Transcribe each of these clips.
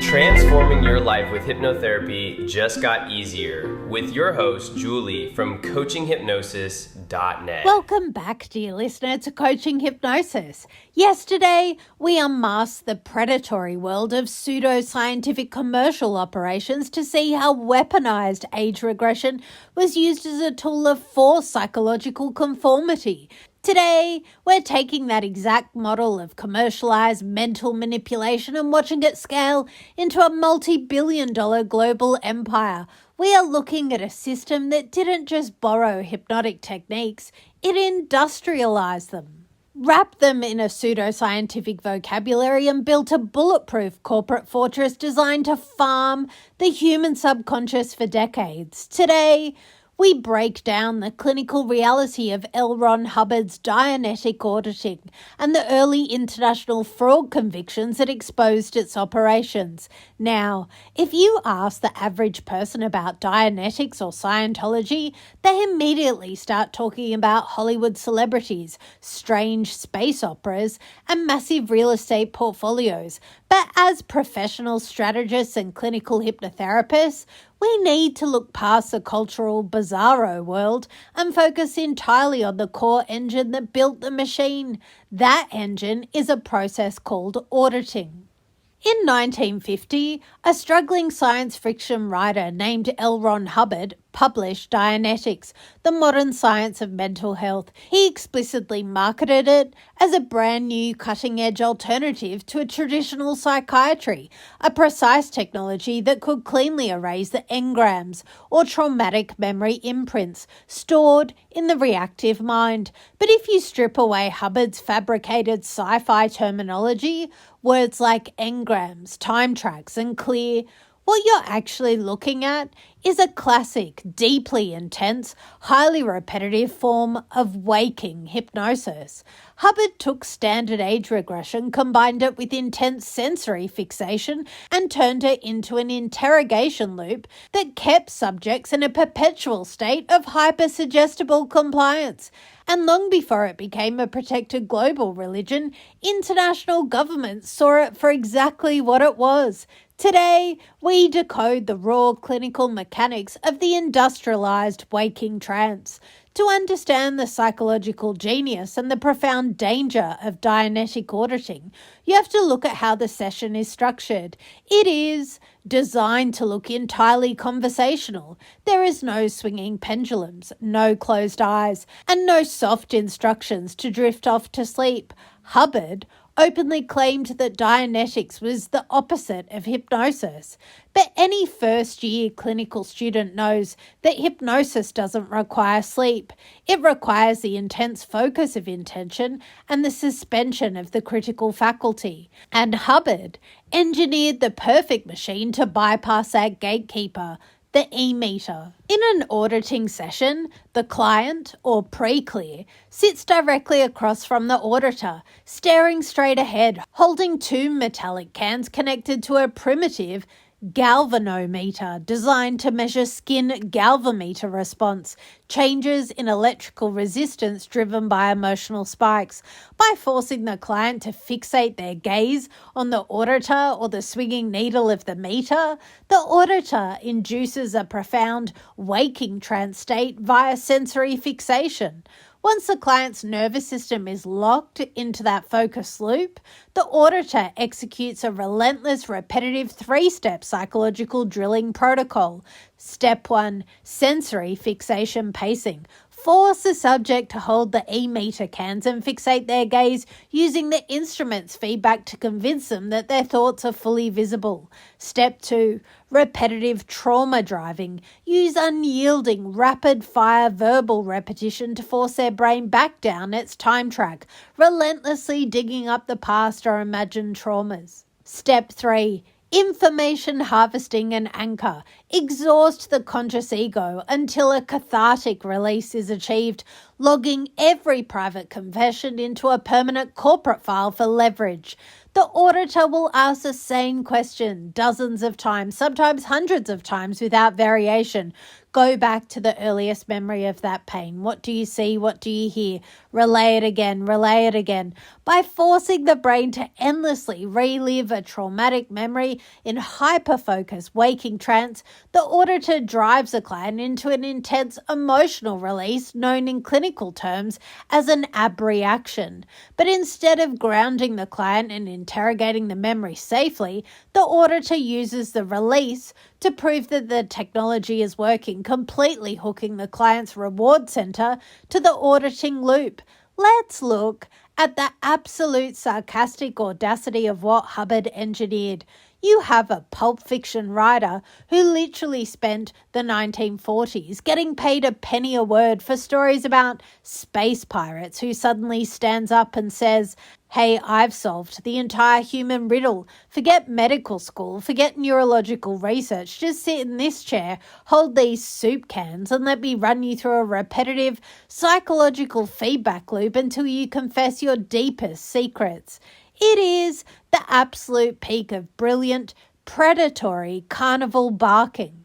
Transforming your life with hypnotherapy just got easier with your host, Julie from CoachingHypnosis.net. Welcome back, dear listener, to Coaching Hypnosis. Yesterday, we unmasked the predatory world of pseudoscientific commercial operations to see how weaponized age regression was used as a tool of forced psychological conformity. Today, we're taking that exact model of commercialized mental manipulation and watching it scale into a multi-billion-dollar global empire. We are looking at a system that didn't just borrow hypnotic techniques, it industrialized them, wrapped them in a pseudoscientific vocabulary and built a bulletproof corporate fortress designed to farm the human subconscious for decades. Today, we break down the clinical reality of L. Ron Hubbard's Dianetic auditing and the early international fraud convictions that exposed its operations. Now, if you ask the average person about Dianetics or Scientology, they immediately start talking about Hollywood celebrities, strange space operas, and massive real estate portfolios. But as professional strategists and clinical hypnotherapists, we need to look past the cultural bizarro world and focus entirely on the core engine that built the machine. That engine is a process called auditing. In 1950, a struggling science fiction writer named L. Ron Hubbard published Dianetics, the modern science of mental health. He explicitly marketed it as a brand new cutting-edge alternative to a traditional psychiatry, a precise technology that could cleanly erase the engrams or traumatic memory imprints stored in the reactive mind. But if you strip away Hubbard's fabricated sci-fi terminology, words like engrams, time tracks, and clear, what you're actually looking at is a classic, deeply intense, highly repetitive form of waking hypnosis. Hubbard took standard age regression, combined it with intense sensory fixation, and turned it into an interrogation loop that kept subjects in a perpetual state of hypersuggestible compliance. And long before it became a protected global religion, international governments saw it for exactly what it was. Today, we decode the raw clinical mechanics of the industrialized waking trance. To understand the psychological genius and the profound danger of Dianetic auditing, you have to look at how the session is structured. It is designed to look entirely conversational. There is no swinging pendulums, no closed eyes, and no soft instructions to drift off to sleep. Hubbard openly claimed that Dianetics was the opposite of hypnosis. But any first-year clinical student knows that hypnosis doesn't require sleep. It requires the intense focus of intention and the suspension of the critical faculty. And Hubbard engineered the perfect machine to bypass that gatekeeper, the E-meter. In an auditing session, the client, or pre-clear, sits directly across from the auditor, staring straight ahead, holding two metallic cans connected to a primitive galvanometer designed to measure skin galvanometer response, changes in electrical resistance driven by emotional spikes. By forcing the client to fixate their gaze on the auditor or the swinging needle of the meter, the auditor induces a profound waking trance state via sensory fixation. Once the client's nervous system is locked into that focus loop, the auditor executes a relentless, repetitive three-step psychological drilling protocol. Step 1, sensory fixation pacing. Force the subject to hold the E-meter cans and fixate their gaze using the instrument's feedback to convince them that their thoughts are fully visible. Step 2, repetitive trauma driving. Use unyielding, rapid-fire verbal repetition to force their brain back down its time track, relentlessly digging up the past or imagined traumas. Step 3, information harvesting and anchor. Exhaust the conscious ego until a cathartic release is achieved, logging every private confession into a permanent corporate file for leverage. The auditor will ask the same question dozens of times, sometimes hundreds of times without variation. Go back to the earliest memory of that pain. What do you see? What do you hear? Relay it again, relay it again. By forcing the brain to endlessly relive a traumatic memory in hyper-focus waking trance, the auditor drives the client into an intense emotional release known in clinical terms as an abreaction. But instead of grounding the client and interrogating the memory safely, the auditor uses the release to prove that the technology is working, completely hooking the client's reward center to the auditing loop. Let's look at the absolute sarcastic audacity of what Hubbard engineered. You have a pulp fiction writer who literally spent the 1940s getting paid a penny a word for stories about space pirates who suddenly stands up and says, "Hey, I've solved the entire human riddle. Forget medical school, forget neurological research. Just sit in this chair, hold these soup cans, and let me run you through a repetitive psychological feedback loop until you confess your deepest secrets." It is the absolute peak of brilliant, predatory carnival barking.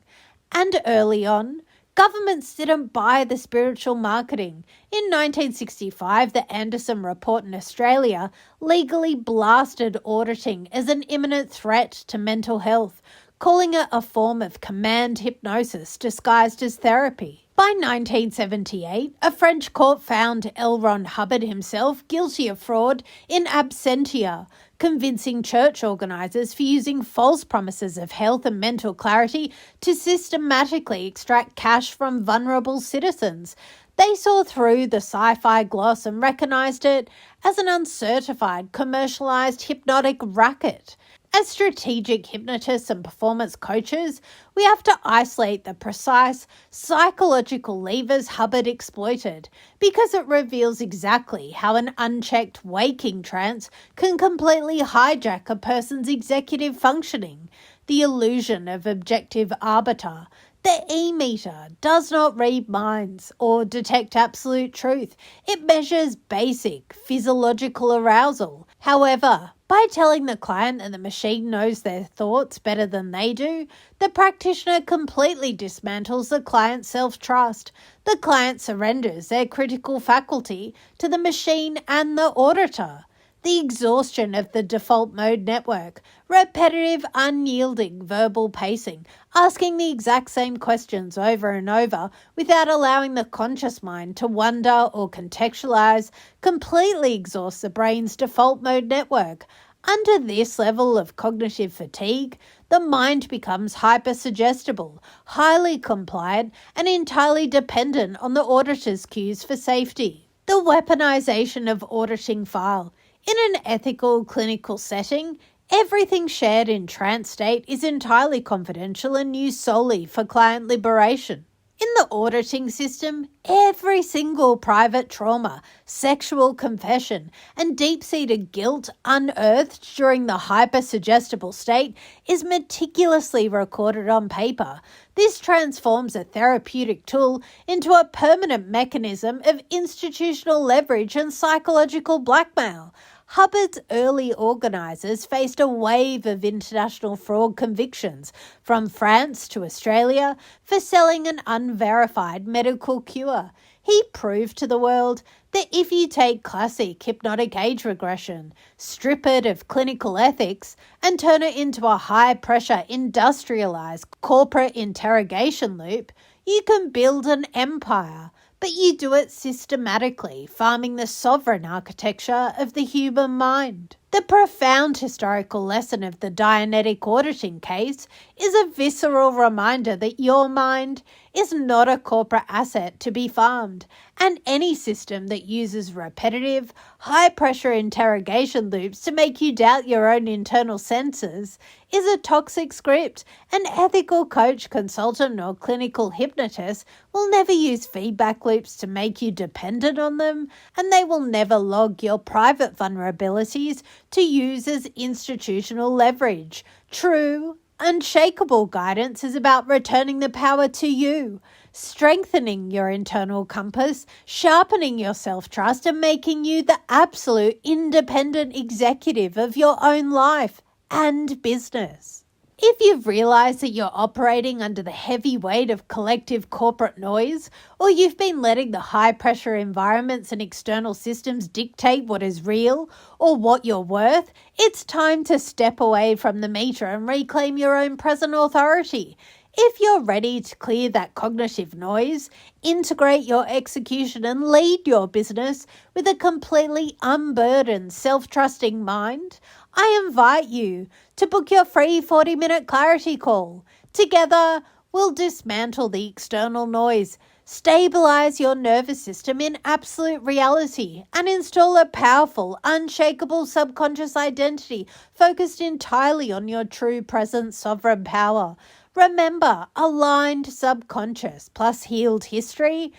And early on, governments didn't buy the spiritual marketing. In 1965, the Anderson Report in Australia legally blasted auditing as an imminent threat to mental health, calling it a form of command hypnosis disguised as therapy. By 1978, a French court found L. Ron Hubbard himself guilty of fraud in absentia, convincing church organisers for using false promises of health and mental clarity to systematically extract cash from vulnerable citizens. They saw through the sci-fi gloss and recognised it as an uncertified, commercialised hypnotic racket. As strategic hypnotists and performance coaches, we have to isolate the precise psychological levers Hubbard exploited because it reveals exactly how an unchecked waking trance can completely hijack a person's executive functioning. The illusion of objective arbiter. The E-meter does not read minds or detect absolute truth. It measures basic physiological arousal. However, by telling the client that the machine knows their thoughts better than they do, the practitioner completely dismantles the client's self-trust. The client surrenders their critical faculty to the machine and the auditor. The exhaustion of the default mode network, repetitive, unyielding verbal pacing, asking the exact same questions over and over without allowing the conscious mind to wonder or contextualize, completely exhausts the brain's default mode network. Under this level of cognitive fatigue, the mind becomes hypersuggestible, highly compliant, and entirely dependent on the auditor's cues for safety. The weaponization of auditing file. In an ethical clinical setting, everything shared in trance state is entirely confidential and used solely for client liberation. In the auditing system, every single private trauma, sexual confession, and deep-seated guilt unearthed during the hypersuggestible state is meticulously recorded on paper. This transforms a therapeutic tool into a permanent mechanism of institutional leverage and psychological blackmail. Hubbard's early organisers faced a wave of international fraud convictions, from France to Australia, for selling an unverified medical cure. He proved to the world that if you take classic hypnotic age regression, strip it of clinical ethics, and turn it into a high-pressure, industrialized corporate interrogation loop, you can build an empire. But you do it systematically, farming the sovereign architecture of the human mind. The profound historical lesson of the Dianetic auditing case is a visceral reminder that your mind is not a corporate asset to be farmed, and any system that uses repetitive, high-pressure interrogation loops to make you doubt your own internal senses is a toxic script. An ethical coach, consultant, or clinical hypnotist will never use feedback loops to make you dependent on them, and they will never log your private vulnerabilities to use as institutional leverage. True, unshakable guidance is about returning the power to you, strengthening your internal compass, sharpening your self-trust, and making you the absolute independent executive of your own life and business. If you've realised that you're operating under the heavy weight of collective corporate noise, or you've been letting the high-pressure environments and external systems dictate what is real or what you're worth, it's time to step away from the meter and reclaim your own present authority. If you're ready to clear that cognitive noise, integrate your execution and lead your business with a completely unburdened, self-trusting mind, I invite you to book your free 40-minute clarity call. Together, we'll dismantle the external noise, stabilize your nervous system in absolute reality, and install a powerful, unshakable subconscious identity focused entirely on your true present sovereign power. Remember, aligned subconscious plus healed history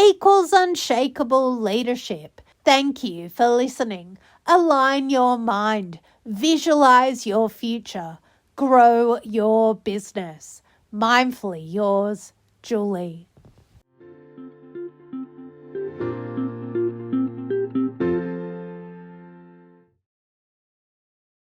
equals unshakable leadership. Thank you for listening. Align your mind. Visualize your future. Grow your business. Mindfully yours, Julie.